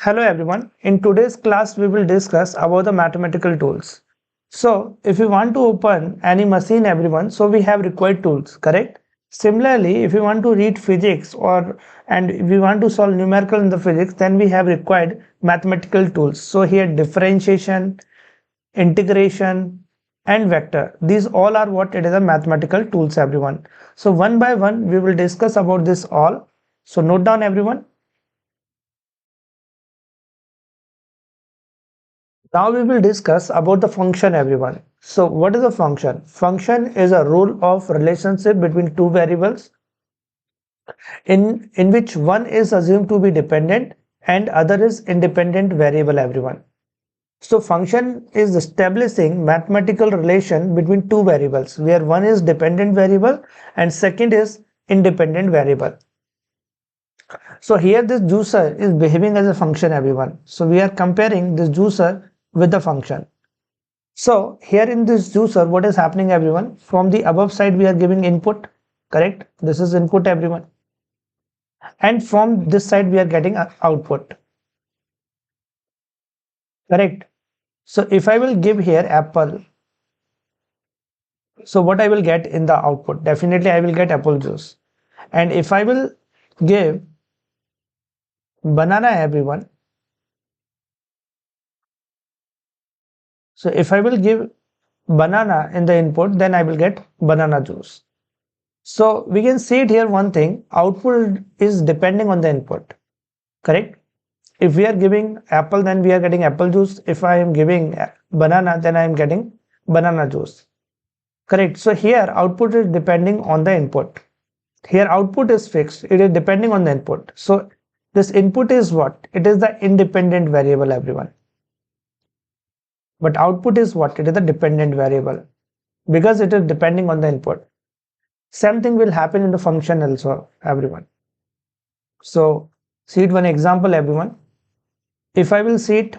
Hello everyone. In today's class we will discuss about the mathematical tools. So if you want to open any machine everyone, so we have required tools, correct? Similarly, if you want to read physics and if we want to solve numerical in the physics, then we have required mathematical tools. So here differentiation, integration and vector. These all are what it is a mathematical tools everyone. So one by one we will discuss about this all. So note down everyone. Now we will discuss about the function everyone. So what is a function? Function is a rule of relationship between two variables in which one is assumed to be dependent and other is independent variable everyone. So function is establishing mathematical relation between two variables where one is dependent variable and second is independent variable. So here this juicer is behaving as a function everyone. So we are comparing this juicer with the function. So here in this juicer, what is happening everyone? From the above side we are giving input, correct? This is input everyone. And from this side we are getting output, correct? So if I will give here apple, so what I will get in the output? Definitely I will get apple juice. And if I will give banana everyone, so if I will give banana in the input, then I will get banana juice. So we can see it here one thing, output is depending on the input, correct? If we are giving apple, then we are getting apple juice. If I am giving banana, then I am getting banana juice, correct? So here output is depending on the input. Here output is fixed, it is depending on the input. So this input is what? It is the independent variable everyone. But output is what? It is the dependent variable because it is depending on the input. Same thing will happen in the function also everyone. So see it one example everyone. If I will see it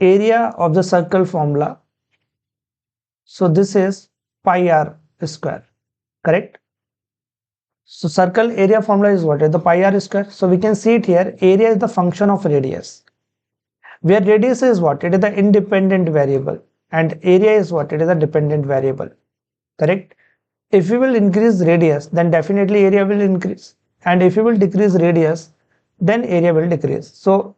area of the circle formula, so this is pi r square, correct? So circle area formula is what? Is the pi r square. So we can see it here, area is the function of radius, where radius is what? It is the independent variable and area is what? It is a dependent variable, correct? If we will increase radius, then definitely area will increase, and if we will decrease radius, then area will decrease. So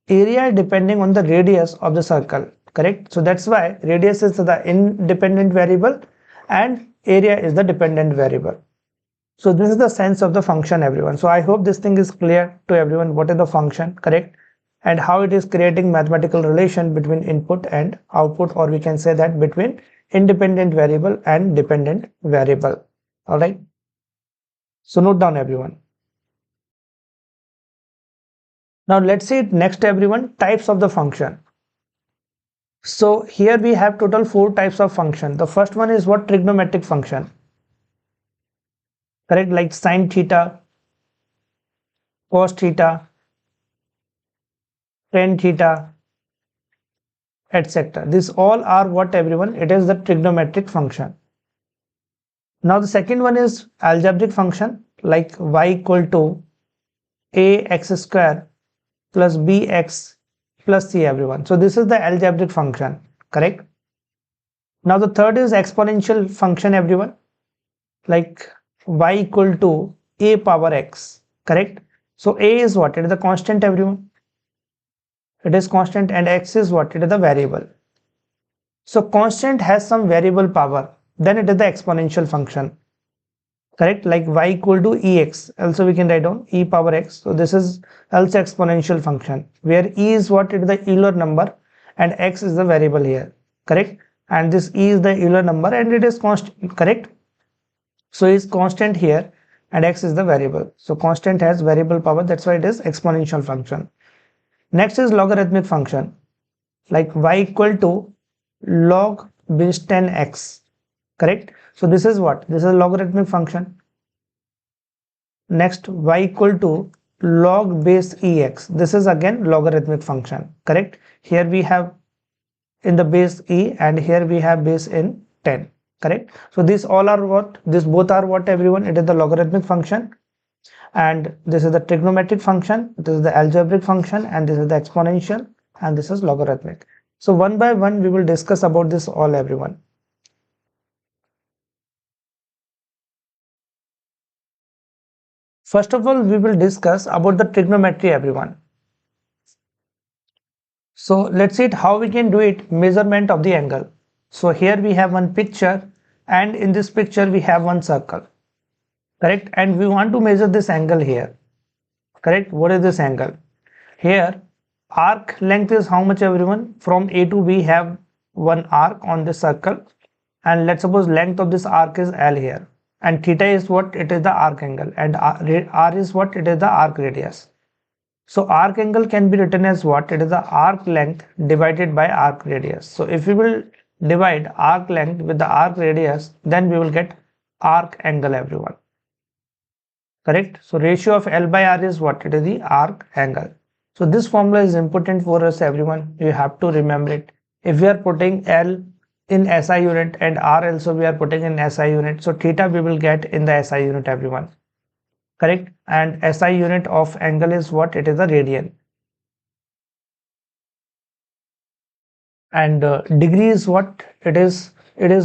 area depending on the radius of the circle, correct? So that's why radius is the independent variable and area is the dependent variable. So this is the sense of the function everyone. So I hope this thing is clear to everyone, what is the function, correct? And how it is creating mathematical relation between input and output, or we can say that between independent variable and dependent variable. All right. So note down everyone. Now let's see it next everyone, types of the function. So here we have total 4 types of function. The first one is what? Trigonometric function, correct? Like sine theta, cos theta, tan theta, etc. These all are what everyone? It is the trigonometric function. Now the second one is algebraic function, like y equal to ax square plus bx plus c everyone. So this is the algebraic function, correct? Now the third is exponential function everyone, like y equal to a power x, correct? So a is what? It is the constant everyone. It is constant, and x is what? It is the variable. So constant has some variable power, then it is the exponential function, correct? Like y equal to ex, also we can write down e power x. So this is also exponential function, where e is what? It is the Euler number and x is the variable here, correct? And this e is the Euler number and it is constant, correct? So is constant here and x is the variable. So constant has variable power, that's why it is exponential function. Next is logarithmic function, like y equal to log base 10x, correct? So this is what? This is a logarithmic function. Next, y equal to log base ex. This is again logarithmic function, correct? Here we have in the base e and here we have base in 10, correct? So these all are what? These both are what everyone? It is the logarithmic function. and this is the trigonometric function, this is the algebraic function, and this is the exponential, and this is logarithmic. So one by one we will discuss about this all, everyone. First of all, we will discuss about the trigonometry, everyone. So let's see how we can do it, measurement of the angle. So here we have one picture, and in this picture we have one circle, correct? And we want to measure this angle here, correct? What is this angle? Here arc length is how much, everyone? From A to B have one arc on this circle, and let's suppose length of this arc is L here, and theta is what? It is the arc angle, and R is what? It is the arc radius. So arc angle can be written as what? It is the arc length divided by arc radius. So if we will divide arc length with the arc radius, then we will get arc angle, everyone. Correct? So ratio of L by R is what? It is the arc angle. So this formula is important for us, everyone. You have to remember it. If we are putting L in SI unit and R also we are putting in SI unit, so theta we will get in the SI unit, everyone. Correct? And SI unit of angle is what? It is a radian. And degree is what? It is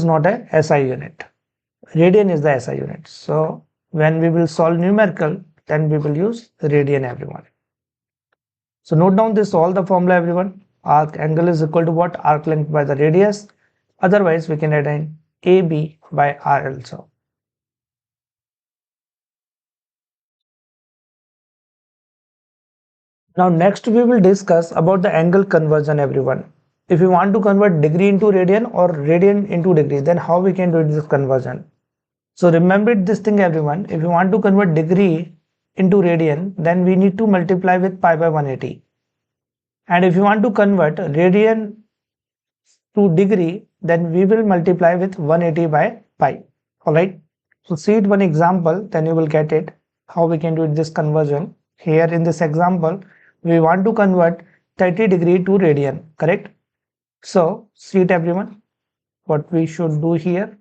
not a SI unit. Radian is the SI unit. So when we will solve numerical, then we will use radian, everyone. So note down this all the formula, everyone. Arc angle is equal to what? Arc length by the radius. Otherwise we can add in AB by R also. Now next we will discuss about the angle conversion, everyone. If you want to convert degree into radian or radian into degree, then how we can do this conversion? So remember this thing, everyone. If you want to convert degree into radian, then we need to multiply with pi by 180. And if you want to convert radian to degree, then we will multiply with 180 by pi. Alright. So see it one example, then you will get it how we can do this conversion. Here in this example, we want to convert 30 degree to radian, correct? So see it, everyone, what we should do here.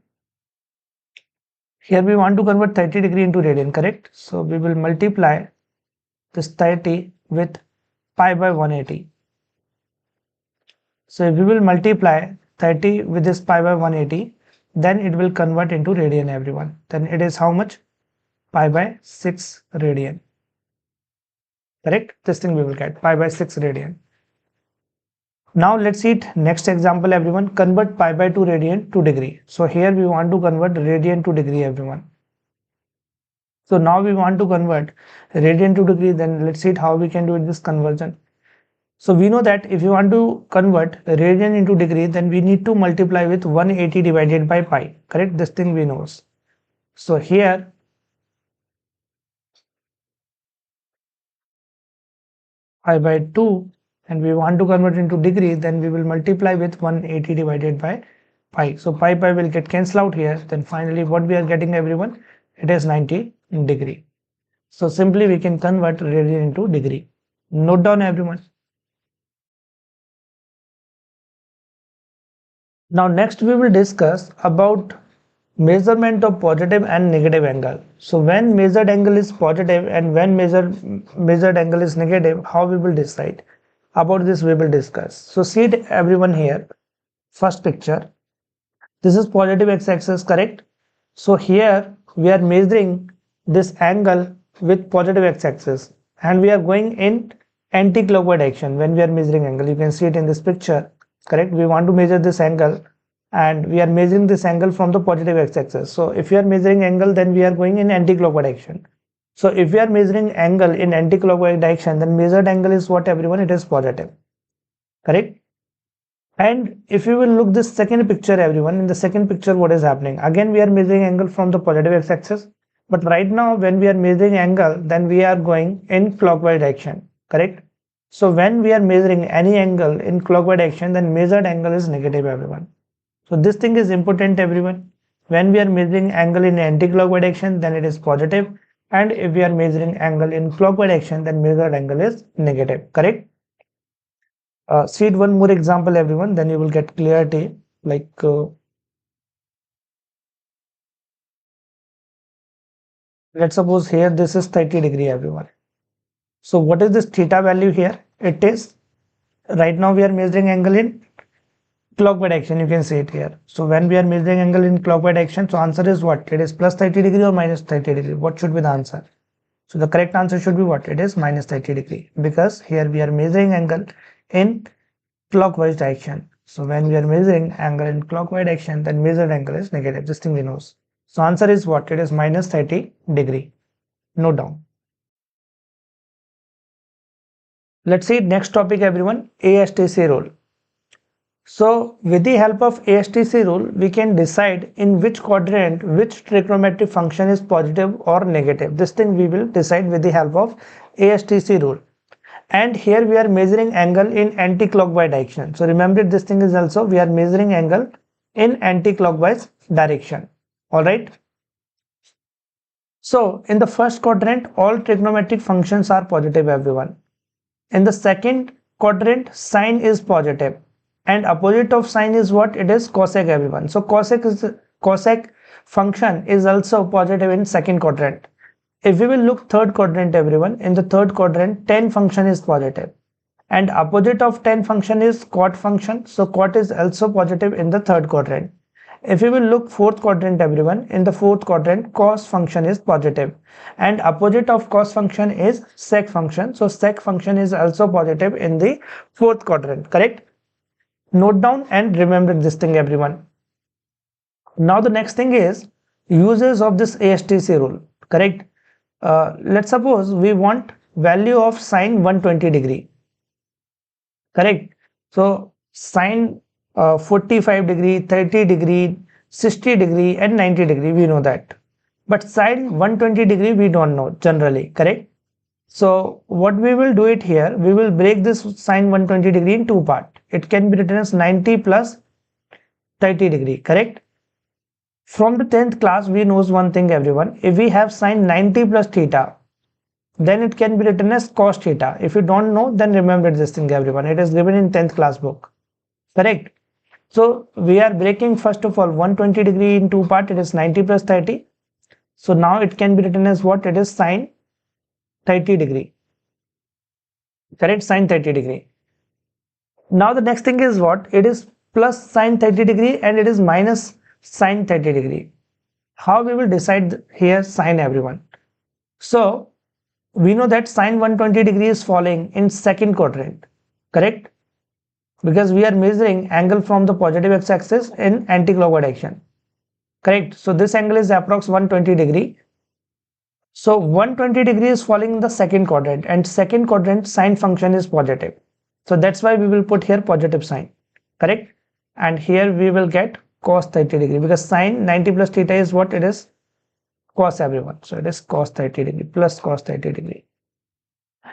Here we want to convert 30 degree into radian, correct? So we will multiply this 30 with pi by 180. So if we will multiply 30 with this pi by 180, then it will convert into radian, everyone. Then it is how much? Pi by 6 radian. Correct? This thing we will get pi by 6 radian. Now let's see it. Next example, everyone. Convert pi by 2 radian to degree. So here we want to convert radian to degree, everyone. So now we want to convert radian to degree. Then let's see it how we can do this conversion. So we know that if you want to convert radian into degree, then we need to multiply with 180 divided by pi. Correct? This thing we know. So here pi by 2, and we want to convert into degree, then we will multiply with 180 divided by pi. So pi will get cancelled out here. Then finally what we are getting, everyone? It is 90 degree. So simply we can convert radian into degree. Note down, everyone. Now next we will discuss about measurement of positive and negative angle. So when measured angle is positive and when measured angle is negative, how we will decide? About this we will discuss. So see it, everyone, here. First picture. This is positive x-axis, correct? So here we are measuring this angle with positive x-axis, and we are going in anti-clockwise direction when we are measuring angle. You can see it in this picture, correct? We want to measure this angle, and we are measuring this angle from the positive x-axis. So if we are measuring angle, then we are going in anti-clockwise direction. So if we are measuring angle in anti-clockwise direction, then measured angle is what, everyone? It is positive, correct? And if you will look this second picture, everyone, in the second picture what is happening? Again we are measuring angle from the positive x-axis, but right now when we are measuring angle, then we are going in clockwise direction, correct? So when we are measuring any angle in clockwise direction, then measured angle is negative, everyone. So this thing is important, everyone. When we are measuring angle in anti-clockwise direction, then it is positive, and if we are measuring angle in clockwise direction, then measured angle is negative, correct? See it one more example, everyone, then you will get clarity. Like Let's suppose here this is 30 degree, everyone. So what is this theta value here? It is, right now we are measuring angle in clockwise direction, you can see it here. So when we are measuring angle in clockwise direction, so answer is what? It is plus 30 degree or minus 30 degree. What should be the answer? So the correct answer should be what? It is minus 30 degree, because here we are measuring angle in clockwise direction. So when we are measuring angle in clockwise direction, then measured angle is negative. This thing we know. So answer is what? It is minus 30 degree. Note down. Let's see next topic, everyone. ASTC rule. So with the help of ASTC rule, we can decide in which quadrant which trigonometric function is positive or negative. This thing we will decide with the help of ASTC rule. And here we are measuring angle in anti-clockwise direction. So remember, this thing is also, we are measuring angle in anti-clockwise direction. All right. So in the first quadrant, all trigonometric functions are positive, everyone. In the second quadrant, sine is positive, and opposite of sine is what? It is cosec, everyone. So cosec function is also positive in second quadrant. If we will look third quadrant, everyone, in the third quadrant, tan function is positive, and opposite of tan function is cot function. So cot is also positive in the third quadrant. If we will look fourth quadrant, everyone, in the fourth quadrant, cos function is positive, and opposite of cos function is sec function. So sec function is also positive in the fourth quadrant. Correct? Note down and remember this thing, everyone. Now the next thing is uses of this ASTC rule. Correct? Let's suppose we want value of sine 120 degree. Correct? So sine 45 degree, 30 degree, 60 degree and 90 degree, we know that. But sine 120 degree we don't know generally. Correct? So what we will do it here, we will break this sine 120 degree in two parts. It can be written as 90 plus 30 degree. Correct? From the 10th class, we knows one thing, everyone. If we have sine 90 plus theta, then it can be written as cos theta. If you don't know, then remember this thing, everyone. It is given in 10th class book. Correct? So we are breaking first of all 120 degree in two parts. It is 90 plus 30. So now it can be written as what? It is sine 30 degree. Correct? Sine 30 degree. Now the next thing is what? It is plus sine 30 degree and it is minus sine 30 degree. How we will decide here sine, everyone? So we know that sine 120 degree is falling in second quadrant. Correct? Because we are measuring angle from the positive x-axis in anti-clockwise direction. Correct? So this angle is approx 120 degree. So 120 degree is falling in the second quadrant, and second quadrant sine function is positive. So that's why we will put here positive sign. Correct? And here we will get cos 30 degree, because sine 90 plus theta is what? It is cos, everyone. So it is cos 30 degree plus cos 30 degree.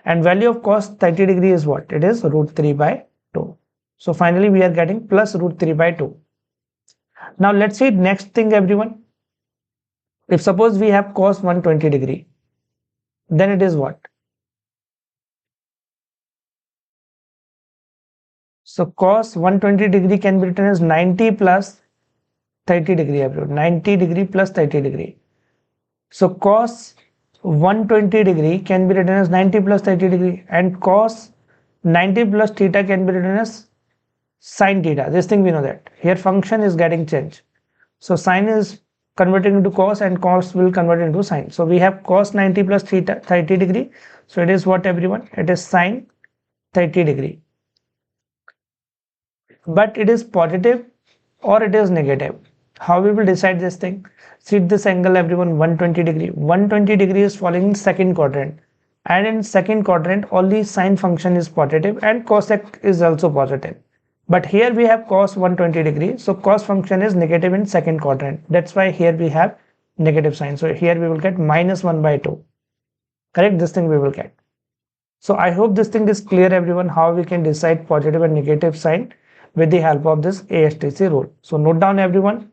And value of cos 30 degree is what? It is root 3 by 2. So finally we are getting plus root 3 by 2. Now let's see next thing, everyone. If suppose we have cos 120 degree, then it is what? So cos 120 degree can be written as 90 plus 30 degree, everyone. 90 degree plus 30 degree. So cos 120 degree can be written as 90 plus 30 degree, and cos 90 plus theta can be written as sine theta. This thing we know that. Here function is getting changed. So sine is converting into cos and cos will convert into sine. So we have cos 90 plus theta 30 degree. So it is what, everyone? It is sine 30 degree. But it is positive or it is negative. How we will decide this thing? See this angle, everyone, 120 degree. 120 degree is falling in second quadrant. And in second quadrant, only sine function is positive and cosec is also positive. But here we have cos 120 degree. So cos function is negative in second quadrant. That's why here we have negative sign. So here we will get minus 1 by 2. Correct? This thing we will get. So I hope this thing is clear, everyone, how we can decide positive and negative sign with the help of this ASTC rule. So note down, everyone.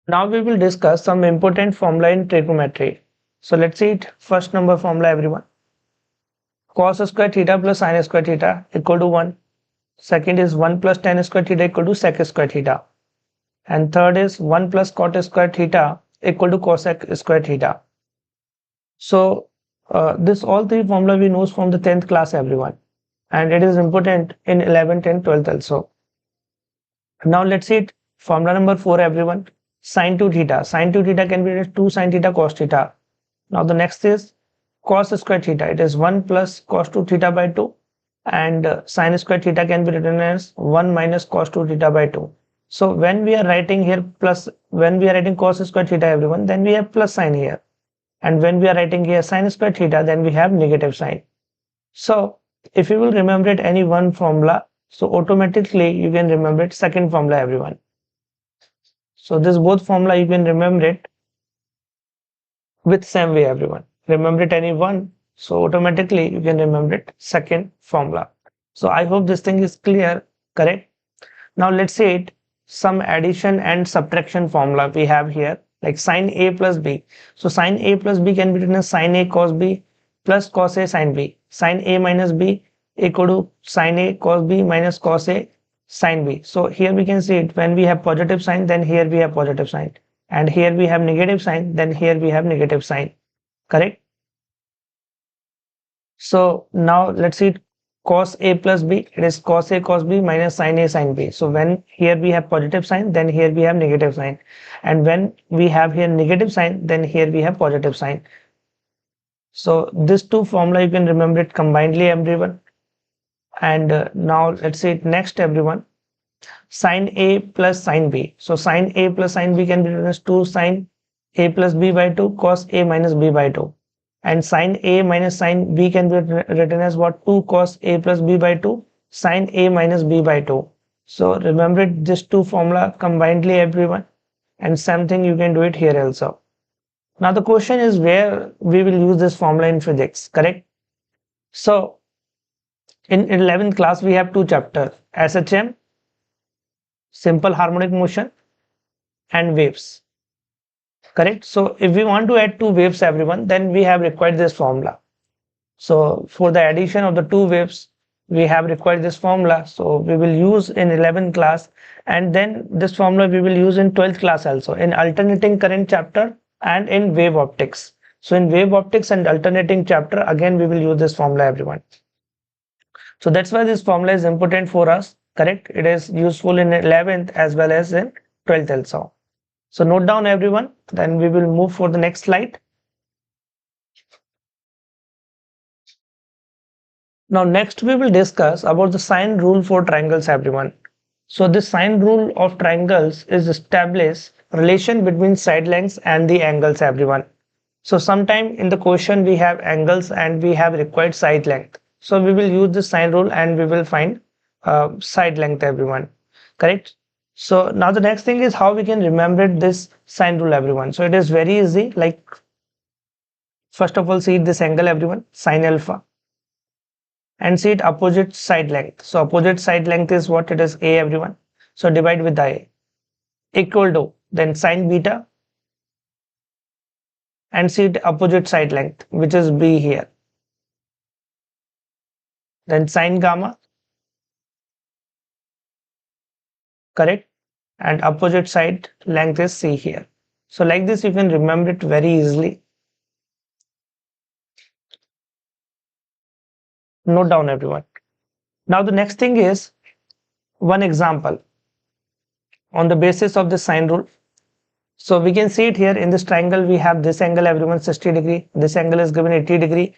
Now we will discuss some important formula in trigonometry. So let's see it. First number formula, everyone. Cos square theta plus sin square theta equal to 1. Second is 1 plus tan square theta equal to sec square theta. and third is 1 plus cot square theta equal to cosec square theta. So this all three formula we know from the 10th class, everyone, and it is important in 11th and 12th also. Now let's see it. Formula number 4, everyone. Sine 2 theta. Sine 2 theta can be written as 2 sine theta cos theta. Now the next is cos square theta. It is 1 plus cos 2 theta by 2, and sine square theta can be written as 1 minus cos 2 theta by 2. So when we are writing here plus, when we are writing cos square theta, everyone, then we have plus sign here, and when we are writing here sine square theta, then we have negative sign. So if you will remember it any one formula, so automatically you can remember it second formula, everyone. So this both formula you can remember it with same way, everyone. Remember it any one, so automatically you can remember it second formula. So I hope this thing is clear, correct? Now let's say it some addition and subtraction formula we have here, like sine a plus b. So sine a plus b can be written as sine a cos b plus cos a sine b. Sine a minus b equal to sine a cos b minus cos a sine b. So here we can see it, when we have positive sign, then here we have positive sign, and here we have negative sign, then here we have negative sign, correct? So now let's see cos a plus b. It is cos a cos b minus sin a sin b. So when here we have positive sign, then here we have negative sign, and when we have here negative sign, then here we have positive sign. So this two formula you can remember it combinedly, everyone. And now let's see it next, everyone. Sin a plus sin b. So sin a plus sin b can be written as 2 sin a plus b by 2 cos a minus b by 2, and sin a minus sin b can be written as what, 2 cos a plus b by 2 sin a minus b by 2. So remember it, this two formula combinedly, everyone, and same thing you can do it here also. Now the question is where we will use this formula in physics, correct? So in 11th class we have two chapters, SHM, simple harmonic motion, and waves, correct? So if we want to add two waves, everyone, then we have required this formula. So for the addition of the two waves, we have required this formula. So we will use in 11th class, and then this formula we will use in 12th class also, in alternating current chapter and in wave optics. So in wave optics and alternating chapter, again we will use this formula, everyone. So that's why this formula is important for us, correct? It is useful in 11th as well as in 12th also. So note down, everyone, then we will move for the next slide. Now next we will discuss about the sine rule for triangles, everyone. So this sine rule of triangles is establish relation between side lengths and the angles, everyone. So sometime in the question we have angles and we have required side length. So we will use the sine rule and we will find side length, everyone, correct? So now the next thing is how we can remember this sine rule, everyone. So it is very easy, like first of all see this angle, everyone, sine alpha, and see it opposite side length. So opposite side length is what? It is a, everyone. So divide with the a, equal to then sine beta, and see it opposite side length, which is b here, then sine gamma, correct, and opposite side length is c here. So like this you can remember it very easily. Note down, everyone. Now the next thing is one example on the basis of the sine rule. So we can see it here in this triangle. We have this angle, everyone, 60 degree. This angle is given 80 degree,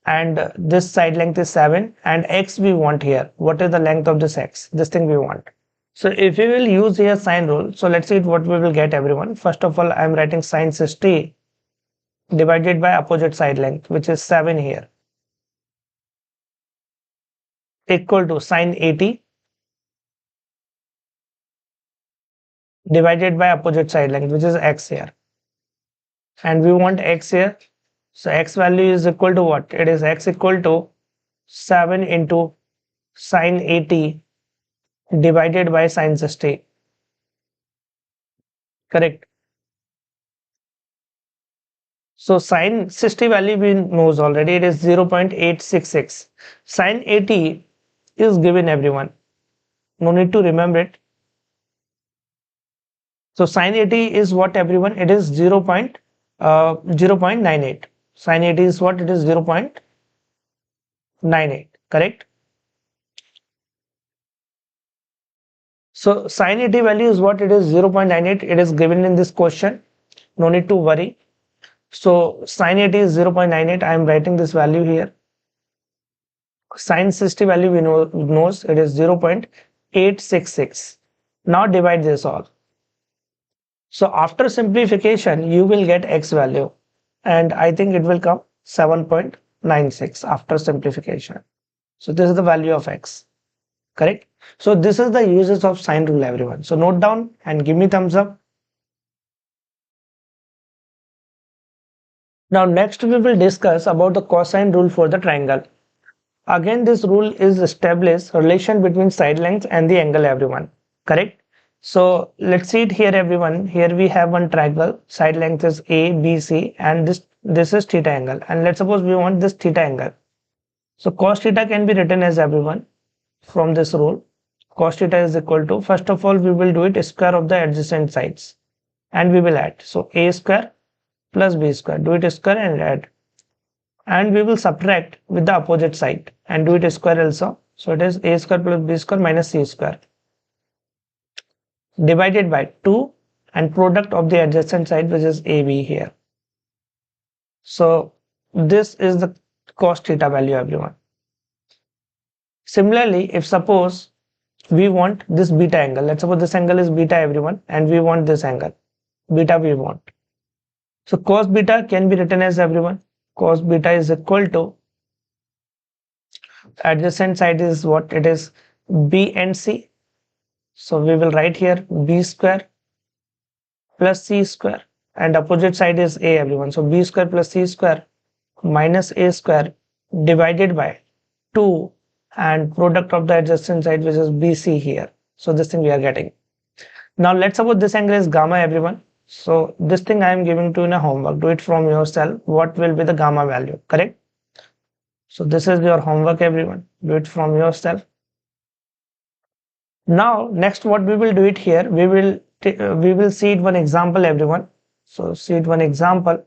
and this side length is 7, and x we want here. What is the length of this x? This thing we want. So if we will use here sine rule, so let's see what we will get, everyone. First of all, I am writing sine 60 divided by opposite side length, which is 7 here, equal to sine 80 divided by opposite side length, which is x here, and we want x here. So x value is equal to what? It is x equal to 7 into sine 80 divided by sine 60, correct? So sine 60 value we knows already, it is 0.866. Sine 80 is given, everyone, no need to remember it. So sin 80 is what, everyone? It is 0.98. Sin 80 is what? It is 0.98, correct? So sin 80 value is what? It is 0.98. It is given in this question. No need to worry. So sin 80 is 0.98. I am writing this value here. Sin 60 value we knows it is 0.866. Now divide this all. So after simplification, you will get x value, and I think it will come 7.96 after simplification. So this is the value of x, correct? So this is the uses of sine rule, everyone. So note down and give me thumbs up. Now next we will discuss about the cosine rule for the triangle. Again, this rule is established relation between side lengths and the angle, everyone, correct? So let's see it here, everyone. Here we have one triangle, side length is A, B, C, and this is theta angle. And let's suppose we want this theta angle. So cos theta can be written as, everyone, from this rule. Cos theta is equal to, first of all, we will do it square of the adjacent sides, and we will add. So A square plus B square. Do it square and add. And we will subtract with the opposite side and do it square also. So it is A square plus B square minus C square divided by 2 and product of the adjacent side, which is AB here. So this is the cos theta value, everyone. Similarly, if suppose we want this beta angle, let's suppose this angle is beta, everyone, and we want this angle beta we want. So cos beta can be written as, everyone, cos beta is equal to, adjacent side is what? It is B and C. So we will write here B square plus C square, and opposite side is A, everyone. So B square plus C square minus A square divided by 2 and product of the adjacent side, which is BC here. So this thing we are getting. Now let's suppose this angle is gamma, everyone. So this thing I am giving to you in a homework. Do it from yourself. What will be the gamma value, correct? So this is your homework, everyone. Do it from yourself. Now next what we will do it here, we will see it one example, everyone. So see it one example.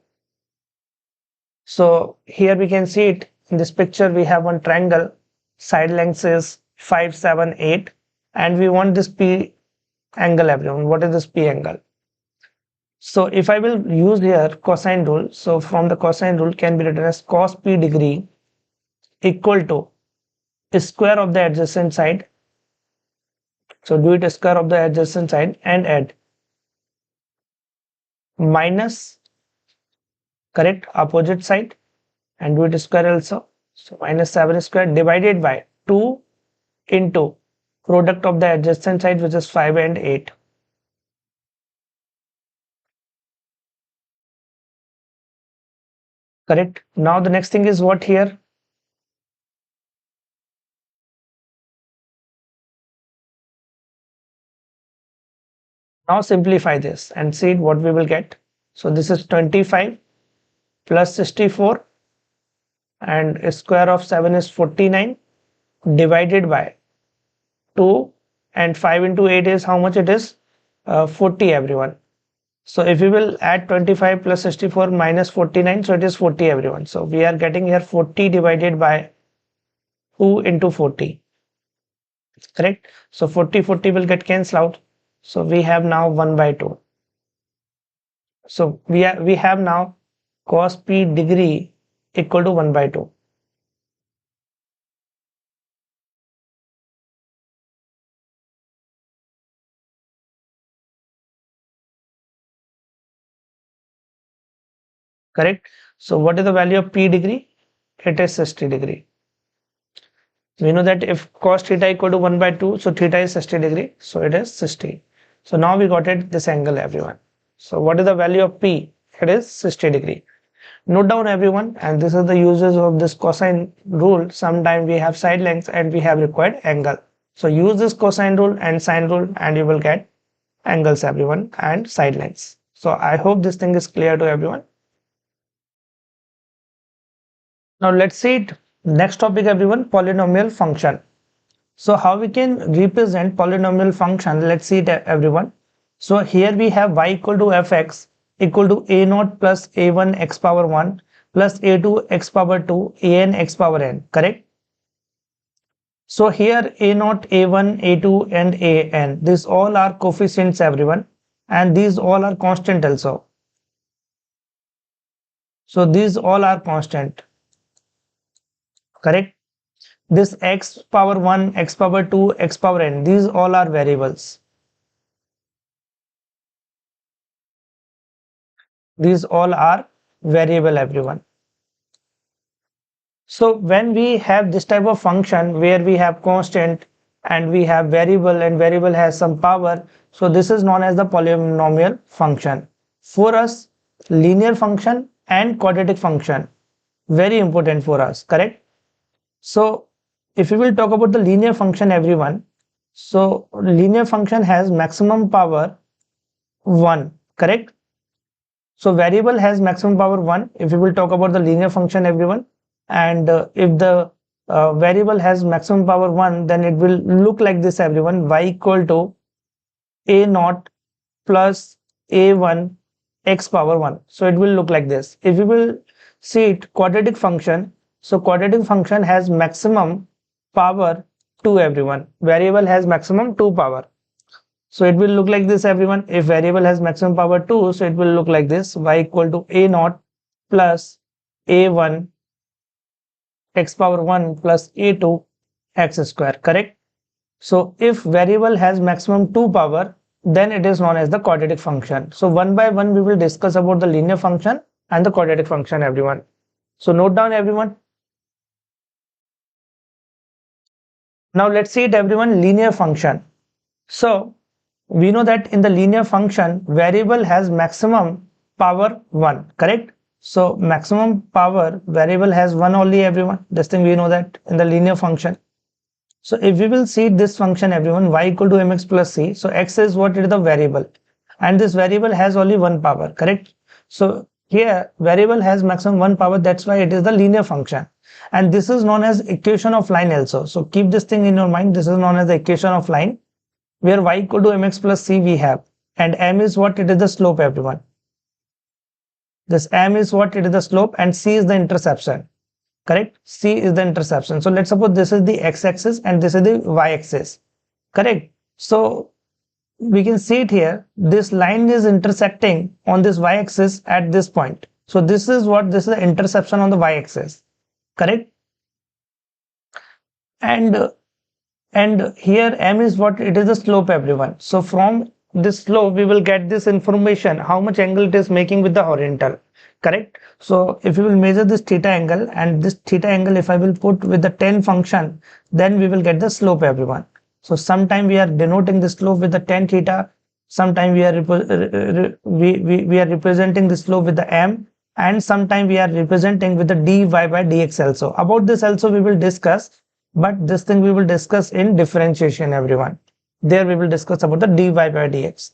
So here we can see it in this picture. We have one triangle, side length is 5, 7, 8, and we want this P angle, everyone. What is this P angle? So if I will use here cosine rule, so from the cosine rule can be written as cos P degree equal to square of the adjacent side. So do it square of the adjacent side and add minus, correct, opposite side, and do it square also. So minus 7 square divided by 2 into product of the adjacent side, which is 5 and 8. Correct. Now the next thing is what here? Now simplify this and see what we will get. So this is 25 plus 64 and square of 7 is 49 divided by 2, and 5 into 8 is how much? It is 40, everyone. So if we will add 25 plus 64 minus 49, so it is 40, everyone. So we are getting here 40 divided by 2 into 40, correct? So 40 will get cancelled out. So we have now 1 by 2. So we have now cos P degree equal to 1 by 2. Correct. So what is the value of P degree? It is 60 degree. We know that if cos theta equal to 1 by 2, so theta is 60 degree. So it is 60. So now we got it this angle, everyone. So what is the value of P? It is 60 degree. Note down, everyone, and this is the uses of this cosine rule. Sometimes we have side lengths and we have required angle. So use this cosine rule and sine rule and you will get angles, everyone, and side lengths. So I hope this thing is clear to everyone. Now let's see it. Next topic, everyone, polynomial function. So how we can represent polynomial function? Let's see it, everyone. So here we have y equal to fx equal to a naught plus a1 x power 1 plus a2 x power 2 an x power n, correct? So here a naught, a1, a2 and an, these all are coefficients everyone, and these all are constant also. So these all are constant, correct? This x power 1, x power 2, x power n, these all are variables. These all are variable everyone. So when we have this type of function where we have constant and we have variable and variable has some power, so this is known as the polynomial function. For us, linear function and quadratic function, very important for us, correct? So if we will talk about the linear function everyone, so linear function has maximum power 1, correct? So variable has maximum power 1 if we will talk about the linear function everyone, and if the variable has maximum power 1, then it will look like this everyone, y equal to a naught plus a1 x power 1. So it will look like this. If we will see it quadratic function, so quadratic function has maximum power 2 everyone, variable has maximum 2 power. So it will look like this everyone. If variable has maximum power 2, so it will look like this, y equal to a naught plus a1 x power 1 plus a2 x square, correct? So if variable has maximum 2 power, then it is known as the quadratic function. So one by one we will discuss about the linear function and the quadratic function everyone. So note down everyone. Now let's see it everyone, linear function. So we know that in the linear function, variable has maximum power 1, correct? So maximum power variable has 1 only everyone. This thing we know that in the linear function. So if we will see this function everyone, y equal to mx plus c. So x is what is the variable, and this variable has only 1 power, correct? So here variable has maximum 1 power, that's why it is the linear function. And this is known as equation of line also. So keep this thing in your mind. This is known as the equation of line, where y equal to mx plus c we have, and m is what it is the slope everyone. This m is what it is the slope, and c is the interception, correct? C is the interception. So let's suppose this is the x-axis and this is the y-axis, correct? So we can see it here, this line is intersecting on this y-axis at this point. So this is what, this is the interception on the y-axis, correct? And here m is what it is the slope everyone. So from this slope we will get this information, how much angle it is making with the horizontal, correct? So if we will measure this theta angle, and this theta angle if I will put with the tan function, then we will get the slope everyone. So sometime we are denoting the slope with the tan theta, sometime we are we are representing the slope with the m, and sometime we are representing with the dy by dx also. About this also we will discuss, but this thing we will discuss in differentiation everyone. There we will discuss about the dy by dx.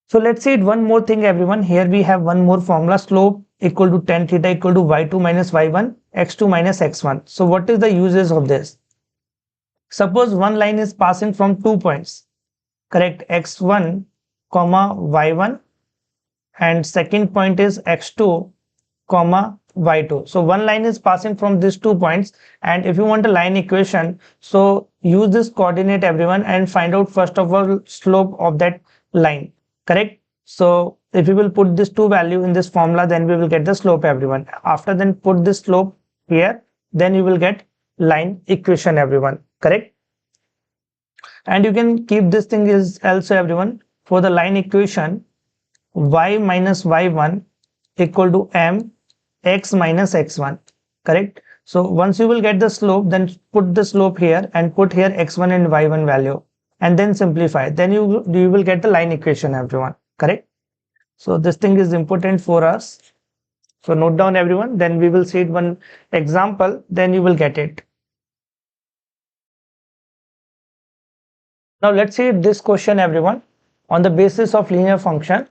So let's see it one more thing everyone. Here we have one more formula, slope equal to tan theta equal to y2 minus y1 x2 minus x1. So what is the uses of this? Suppose one line is passing from 2 points, correct, x1 comma y1, and second point is x2 comma y2. So one line is passing from these 2 points, and if you want a line equation, so use this coordinate everyone and find out first of all slope of that line, correct? So if we will put this 2 value in this formula, then we will get the slope everyone. After then put this slope here, then you will get line equation everyone, correct? And you can keep this thing is also everyone, for the line equation, y minus y1 equal to m x minus x1, correct? So once you will get the slope, then put the slope here and put here x1 and y1 value, and then simplify, then you will get the line equation everyone, correct? So this thing is important for us, so note down everyone. Then we will see it one example, then you will get it. Now let's see this question everyone, on the basis of linear function.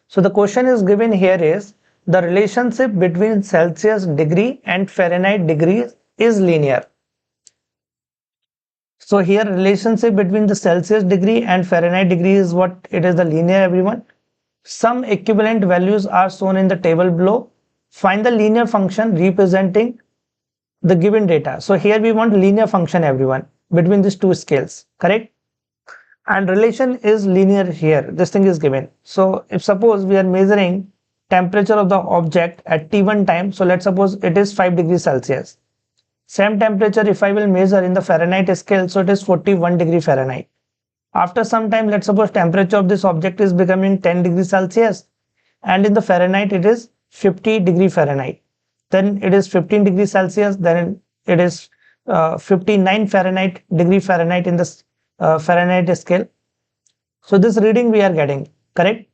So the question is given here is, the relationship between Celsius degree and Fahrenheit degree is linear. So here relationship between the Celsius degree and Fahrenheit degree is what it is, the linear, everyone. Some equivalent values are shown in the table below. Find the linear function representing the given data. So here we want linear function, everyone, between these two scales, correct? And relation is linear here. This thing is given. So if suppose we are measuring temperature of the object at T1 time, so let's suppose it is 5 degrees Celsius. Same temperature if I will measure in the Fahrenheit scale, so it is 41 degree Fahrenheit. After some time, let's suppose temperature of this object is becoming 10 degrees Celsius, and in the Fahrenheit it is 50 degree Fahrenheit. Then it is 15 degrees Celsius, then it is 59 Fahrenheit degree Fahrenheit in the Fahrenheit scale. So this reading we are getting, correct?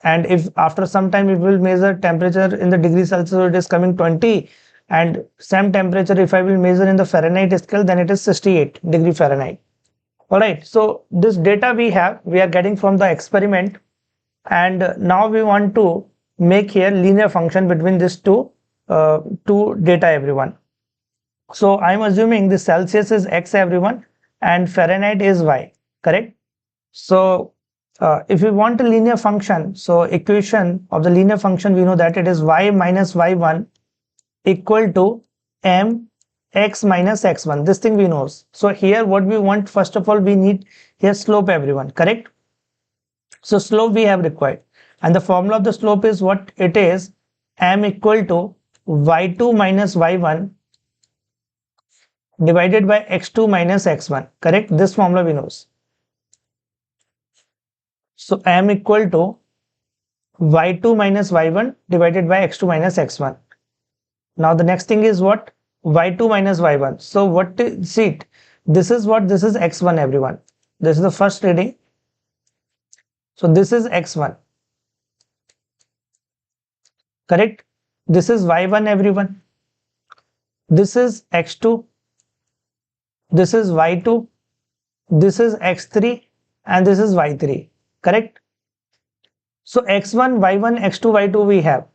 And if after some time we will measure temperature in the degree Celsius, it is coming 20, and same temperature if I will measure in the Fahrenheit scale, then it is 68 degree Fahrenheit. All right, so this data we are getting from the experiment, and now we want to make here linear function between these two data, everyone. So I'm assuming the Celsius is X, everyone, and Fahrenheit is Y, correct? So if we want a linear function, so equation of the linear function, we know that it is y minus y1 equal to m x minus x1. This thing we know. So here what we want, first of all, we need here slope, everyone, correct? So slope we have required, and the formula of the slope is what it is, m equal to y2 minus y1 divided by x2 minus x1, correct? This formula we know. So m equal to y2 minus y1 divided by x2 minus x1. Now the next thing is what, y2 minus y1. So what is it? This is what, this is x1, everyone. This is the first reading. So this is x1, correct? This is y1, everyone. This is x2. This is y2. This is x3, and this is y3, correct? So x1, y1, x2, y2 we have.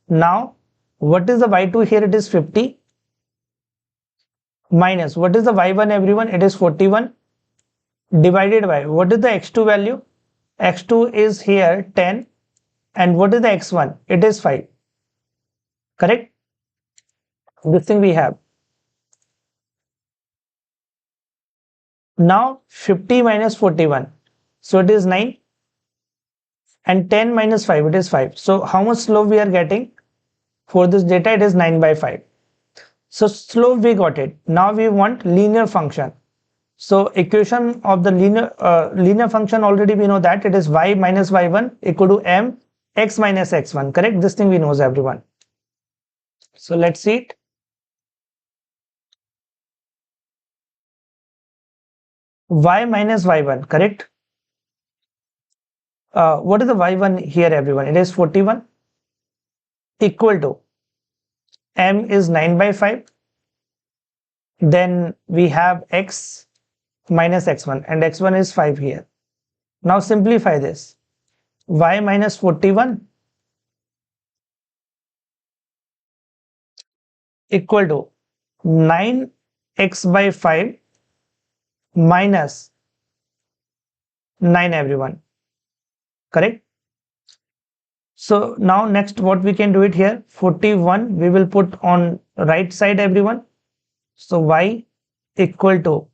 Now what is the y2 here? It is 50 minus what is the y1, everyone? It is 41 divided by what is the x2 value? X2 is here 10, and what is the x1? It is 5, correct? This thing we have. Now 50 minus 41, so it is 9, and 10 minus 5, it is 5. So how much slope we are getting for this data? It is 9 by 5. So slope we got it. Now we want linear function. So equation of the linear function, already we know that it is y minus y1 equal to m x minus x1, correct? This thing we knows, everyone. So let's see it. Y minus y1, correct? What is the y1 here, everyone? It is 41 equal to m is 9 by 5. Then we have x minus x1, and x1 is 5 here. Now simplify this. Y minus 41 equal to 9x by 5 minus 9, everyone, correct? So now next what we can do it here, 41 we will put on right side, everyone. So y equal to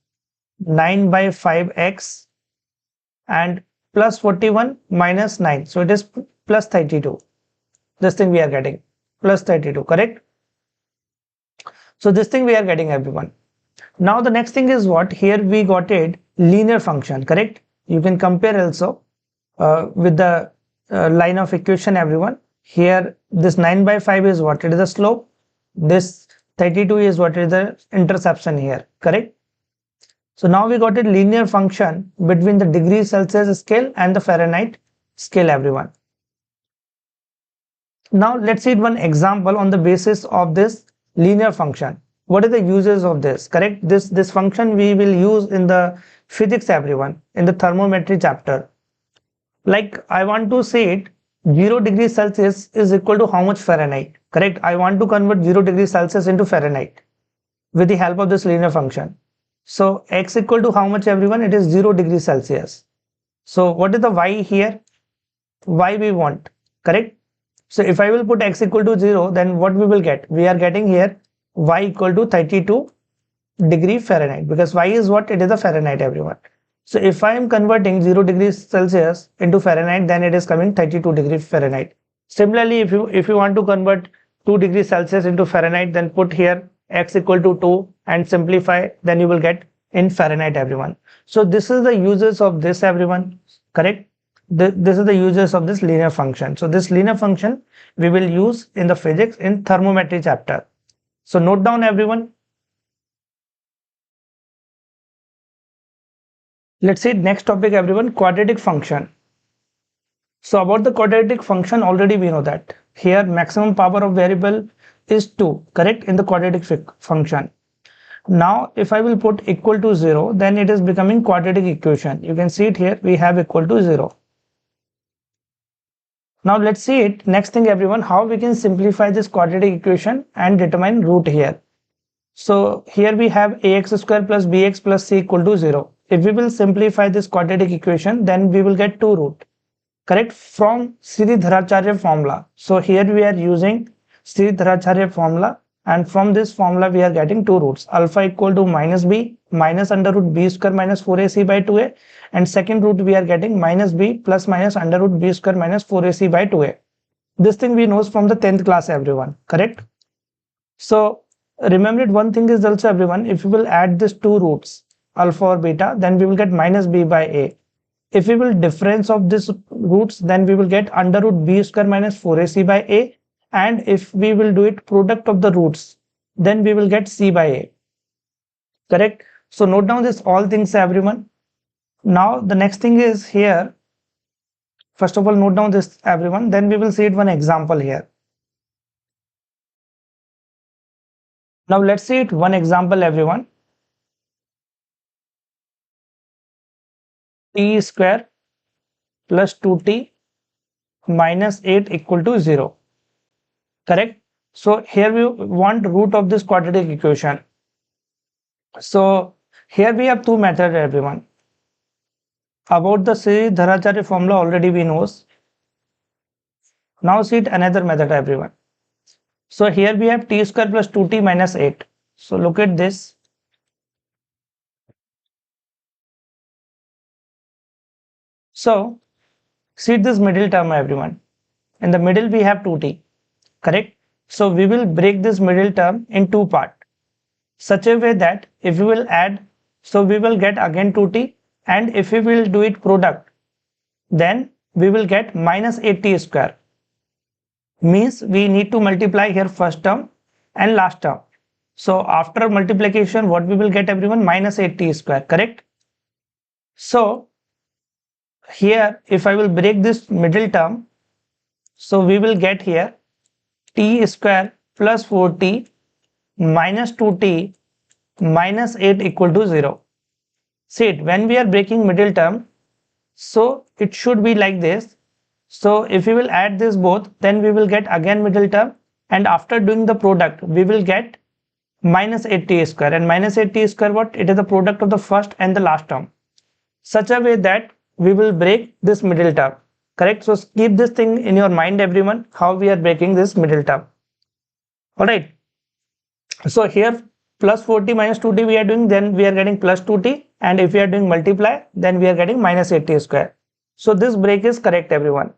9 by 5x and plus 41 minus 9, so it is plus 32. This thing we are getting plus 32, correct? So this thing we are getting, everyone. Now the next thing is what, here we got it linear function, correct? You can compare also with the line of equation, everyone. Here this 9 by 5 is what, it is the slope. This 32 is what is the interception here, correct? So now we got a linear function between the degree Celsius scale and the Fahrenheit scale, everyone. Now let's see one example on the basis of this linear function. What are the uses of this, correct? This function we will use in the physics, everyone, in the thermometry chapter. Like I want to say it, 0 degrees Celsius is equal to how much Fahrenheit, correct? I want to convert 0 degrees Celsius into Fahrenheit with the help of this linear function. So x equal to how much everyone? It is 0 degrees Celsius. So what is the y here? Y we want, correct? So if I will put x equal to 0, then what we will get? We are getting here y equal to 32 degree Fahrenheit, because y is what? It is the Fahrenheit everyone. So if I am converting 0 degrees Celsius into Fahrenheit, then it is coming 32 degrees Fahrenheit. Similarly, if you want to convert 2 degrees Celsius into Fahrenheit, then put here x equal to 2 and simplify, then you will get in Fahrenheit everyone. So this is the uses of this everyone, correct? This is the uses of this linear function. So this linear function we will use in the physics in thermometry chapter. So note down everyone. Let's see next topic everyone, quadratic function. So about the quadratic function, already we know that here maximum power of variable is 2, correct, in the quadratic function. Now if I will put equal to 0, then it is becoming quadratic equation. You can see it here, we have equal to 0. Now let's see it next thing everyone, how we can simplify this quadratic equation and determine root here. So here we have ax square plus bx plus c equal to 0. If we will simplify this quadratic equation, then we will get 2 root, correct, from Sridharacharya formula. So here we are using Sridharacharya formula, and from this formula we are getting 2 roots, alpha equal to minus b minus under root b square minus 4ac by 2a, and second root we are getting minus b plus minus under root b square minus 4ac by 2a. This thing we knows from the 10th class everyone, correct? So remember one thing is also everyone, if we will add this 2 roots alpha or beta, then we will get minus b by a. If we will difference of this roots, then we will get under root b square minus 4ac by a, and if we will do it product of the roots, then we will get c by a, correct? So note down this all things everyone. Now the next thing is here, first of all note down this everyone, then we will see it one example here. Now let's see it one example everyone. T square plus 2t minus 8 equal to 0, correct? So here we want root of this quadratic equation. So here we have two methods everyone. About the Sridharacharya formula already we knows. Now see it another method everyone. So here we have t square plus 2t minus 8. So look at this. So see this middle term everyone. In the middle we have 2t, correct? So we will break this middle term in two parts, such a way that if we will add, so we will get again 2t, and if we will do it product, then we will get minus 8t square. Means we need to multiply here first term and last term. So after multiplication, what we will get everyone? Minus 8t square, correct? So here if I will break this middle term, so we will get here t square plus 4t minus 2t minus 8 equal to 0. See it, when we are breaking middle term, so it should be like this. So if we will add this both, then we will get again middle term, and after doing the product we will get minus 8t square, and minus 8t square what? It is the product of the first and the last term, such a way that we will break this middle term, correct? So keep this thing in your mind everyone, how we are breaking this middle term. All right, so here plus 4t minus 2t we are doing, then we are getting plus 2t, and if we are doing multiply, then we are getting minus 8t square. So this break is correct everyone.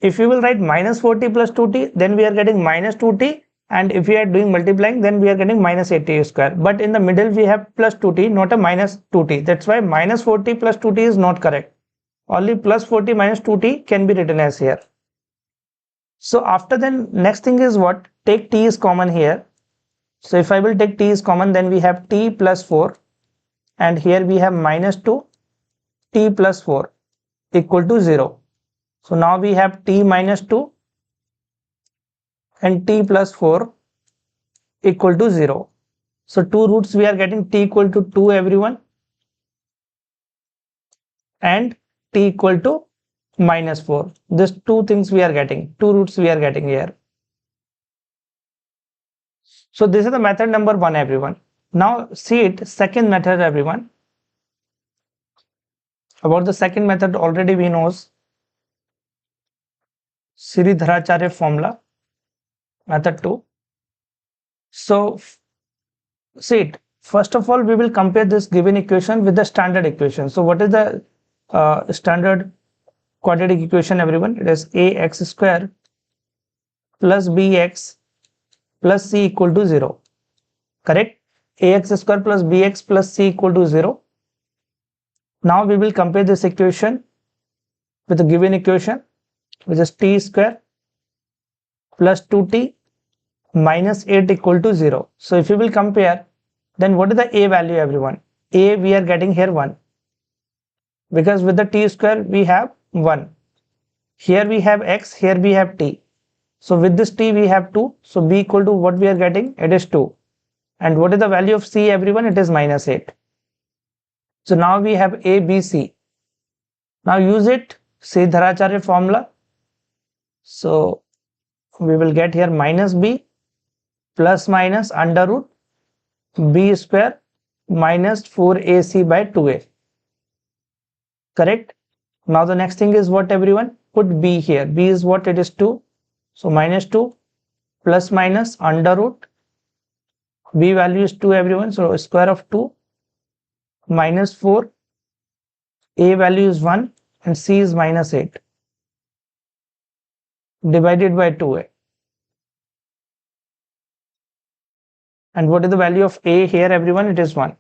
If we will write minus 4t plus 2t, then we are getting minus 2t, and if we are doing multiplying, then we are getting minus 8t square. But in the middle we have plus 2t, not a minus 2t. That's why minus 4t plus 2t is not correct. Only plus 4t minus 2t can be written as here. So after then next thing is what? Take t is common here. So if I will take t is common, then we have t plus 4, and here we have minus 2 t plus 4 equal to 0. So now we have t minus 2 and t plus 4 equal to 0. So two roots we are getting, t equal to 2 everyone, and t equal to minus 4. These two things we are getting, two roots we are getting here. So this is the method number 1 everyone. Now see it, second method everyone. About the second method already we knows Sridharacharya formula, method 2. So see it, first of all we will compare this given equation with the standard equation. So what is the standard quadratic equation everyone? It is ax square plus bx plus c equal to 0. Correct? Ax square plus bx plus c equal to 0. Now we will compare this equation with the given equation, which is t square plus 2t minus 8 equal to 0. So if we will compare, then what is the a value everyone? A we are getting here 1, because with the t square we have 1. Here we have x, here we have t. So with this t we have 2. So b equal to what we are getting? It is 2. And what is the value of c everyone? It is minus 8. So now we have a, b, c. Now use it, Sridharacharya formula. So we will get here minus b plus minus under root b square minus 4ac by 2a. Correct? Now the next thing is what everyone? Put b here. B is what? It is 2. So minus 2 plus minus under root. B value is 2 everyone. So square of 2 minus 4. A value is 1 and c is minus 8 divided by 2a. And what is the value of a here everyone? It is 1.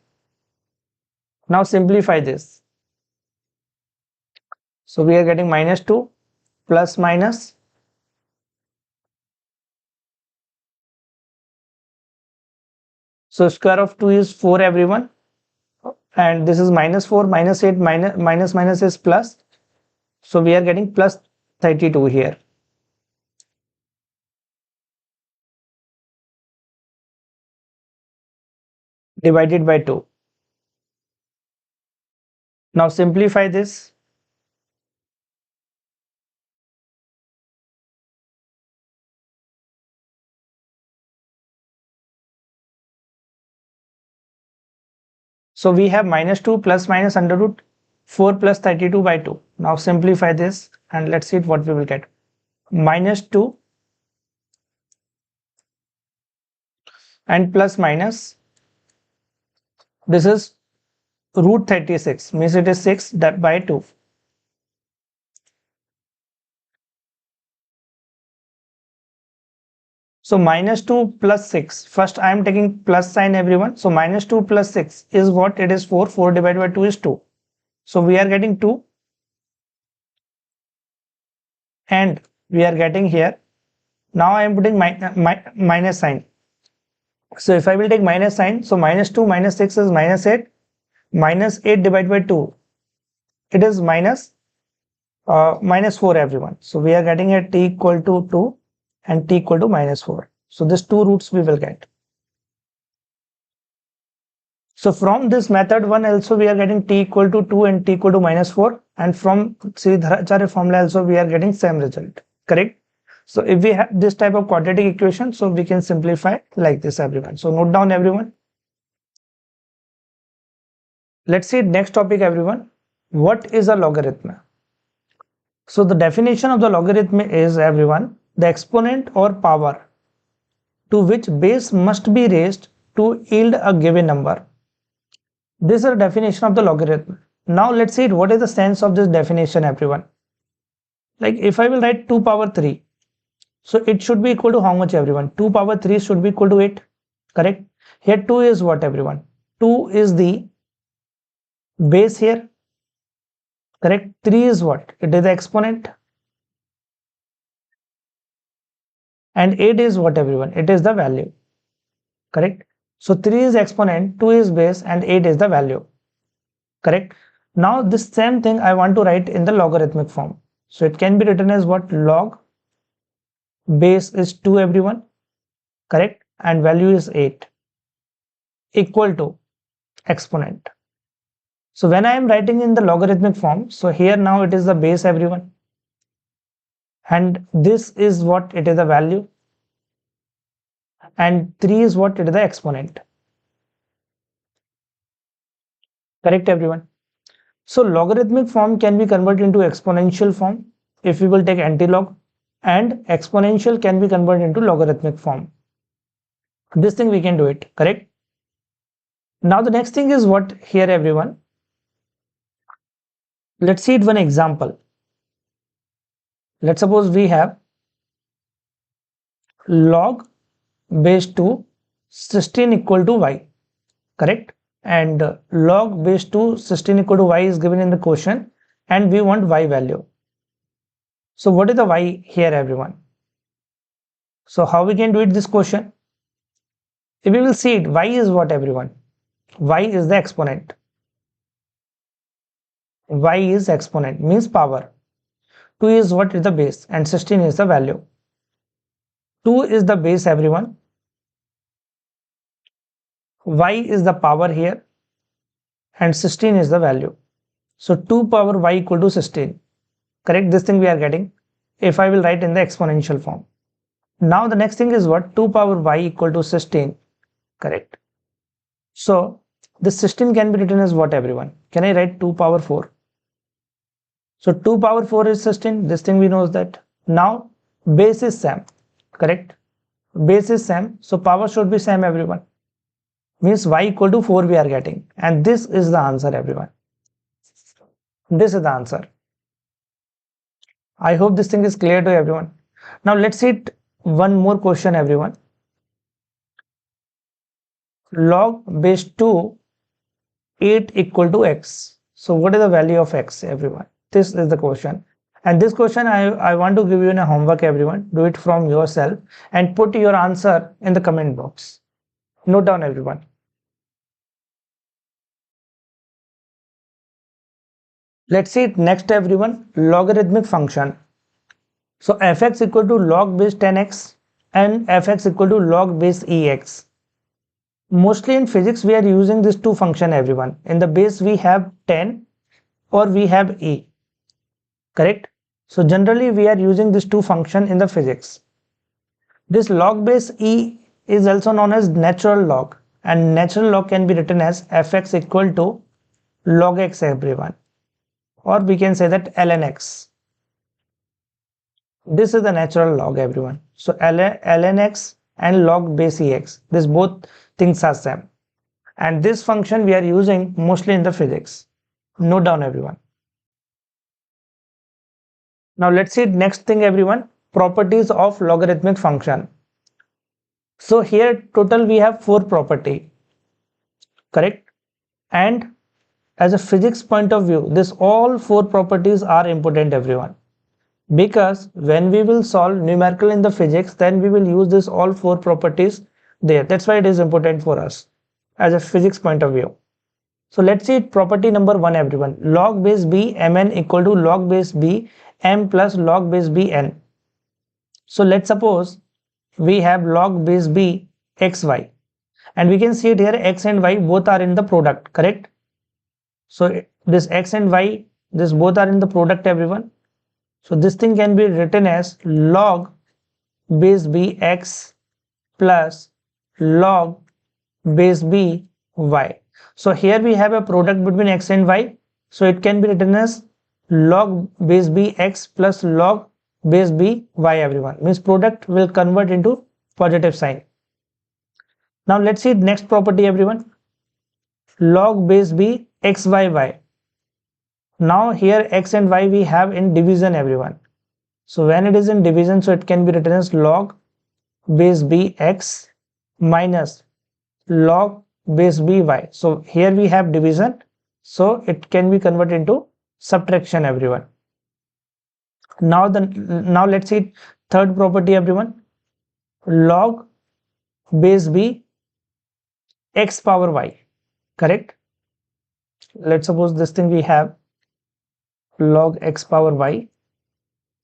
Now simplify this. So we are getting minus 2 plus minus. So square of 2 is 4 everyone. And this is minus 4 minus 8 minus is plus. So we are getting plus 32 here. Divided by 2. Now simplify this. So we have minus 2 plus minus under root 4 plus 32 by 2. Now simplify this and let's see what we will get. Minus 2 and plus minus. This is root 36, means it is 6 that by 2. So minus 2 plus 6. First I am taking plus sign everyone. So minus 2 plus 6 is what? It is 4. 4 divided by 2 is 2. So we are getting 2. And we are getting here. Now I am putting minus sign. So if I will take minus sign, so minus 2 minus 6 is minus 8. Minus 8 divided by 2. It is minus 4 everyone. So we are getting here t equal to 2 and t equal to minus 4. So these two roots we will get. So from this method 1 also we are getting t equal to 2 and t equal to minus 4. And from Sridharacharya formula also we are getting same result. Correct? So if we have this type of quadratic equation, so we can simplify like this everyone. So note down everyone. Let's see next topic everyone. What is a logarithm? So the definition of the logarithm is everyone, the exponent or power to which base must be raised to yield a given number. This is the definition of the logarithm. Now let's see what is the sense of this definition everyone. Like if I will write 2 power 3, so it should be equal to how much everyone? 2 power 3 should be equal to 8. Correct? Here 2 is what everyone? 2 is the base here. Correct? 3 is what? It is the exponent. And 8 is what everyone? It is the value. Correct? So 3 is exponent, 2 is base and 8 is the value. Correct? Now this same thing I want to write in the logarithmic form. So it can be written as what? Log base is 2 everyone. Correct? And value is 8 equal to exponent. So when I am writing in the logarithmic form, so here now it is the base everyone. And this is what? It is the value. And 3 is what? It is the exponent. Correct, everyone? So logarithmic form can be converted into exponential form if we will take antilog, and exponential can be converted into logarithmic form. This thing we can do it, correct? Now the next thing is what here, everyone? Let's see it one example. Let's suppose we have log base 2 16 equal to y, correct? And log base 2 16 equal to y is given in the question, and we want y value. So what is the y here, everyone? So how we can do it this question? If we will see it, y is what, everyone? Y is the exponent. Y is exponent, means power. 2 is what is the base, and 16 is the value. 2 is the base, everyone. Y is the power here, and 16 is the value. So 2 power y equal to 16. Correct? This thing we are getting if I will write in the exponential form. Now the next thing is what? 2 power y equal to 16. Correct. So this 16 can be written as what, everyone? Can I write 2 power 4? So 2 power 4 is 16. This thing we know that. Now base is same. Correct? Base is same. So power should be same, everyone. Means y equal to 4 we are getting. And this is the answer, everyone. This is the answer. I hope this thing is clear to everyone. Now let's see one more question, everyone. Log base 2 8 equal to x. So what is the value of x, everyone? This is the question. And this question I want to give you a homework, everyone. Do it from yourself and put your answer in the comment box. Note down, everyone. Let's see it next, everyone. Logarithmic function. So fx equal to log base 10x and fx equal to log base ex. Mostly in physics we are using these two functions, everyone. In the base we have 10 or we have e. Correct? So generally we are using these two functions in the physics. This log base e is also known as natural log, and natural log can be written as fx equal to log x, everyone, or we can say that ln x. This is the natural log, everyone. So ln x and log base ex, this both things are same, and this function we are using mostly in the physics. Note down, everyone. Now let's see next thing, everyone. Properties of logarithmic function. So here total we have 4 property, correct? And as a physics point of view, this all 4 properties are important, everyone, because when we will solve numerical in the physics, then we will use this all 4 properties there. That's why it is important for us as a physics point of view. So let's see property number 1, everyone. Log base b mn equal to log base b m plus log base b n. So let's suppose we have log base b xy, and we can see it here, x and y both are in the product, correct? So this x and y, this both are in the product, everyone. So this thing can be written as log base b x plus log base b y. So here we have a product between x and y, so it can be written as log base b x plus log base b y, everyone. Means product will convert into positive sign. Now let's see next property, everyone. Log base b x by y. Now here x and y we have in division, everyone. So when it is in division, so it can be written as log base b x minus log base b y. So here we have division, so it can be converted into subtraction, everyone. Now let's see third property, everyone. Log base b x power y, correct? Let's suppose this thing we have log x power y.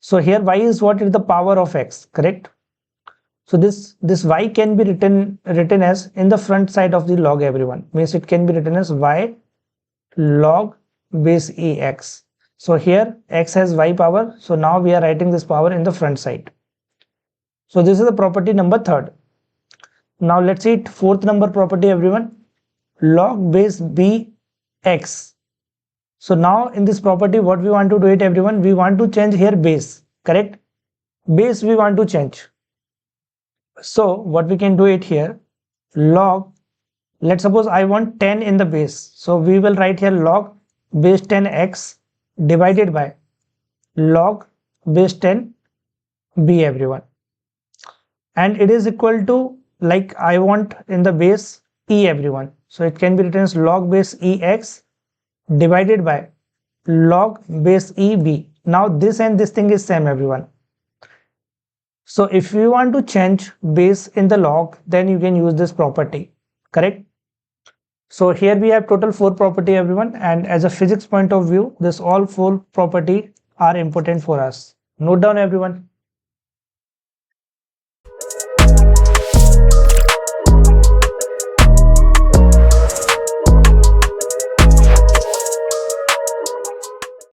So here y is what is the power of x, correct? So this y can be written as in the front side of the log, everyone. Means it can be written as y log base ex. So here x has y power, so now we are writing this power in the front side. So this is the property number 3rd. Now let's see 4th number property, everyone. Log base b x. So now in this property, what we want to do it, everyone, we want to change here base, correct? Base we want to change. So what we can do it here, log, let's suppose I want 10 in the base. So we will write here log base 10x divided by log base 10 b, everyone. And it is equal to, like, I want in the base e, everyone. So it can be written as log base ex divided by log base eb. Now this and this thing is same, everyone. So if you want to change base in the log, then you can use this property, correct? So here we have total 4 property, everyone, and as a physics point of view, this all 4 property are important for us. Note down, everyone.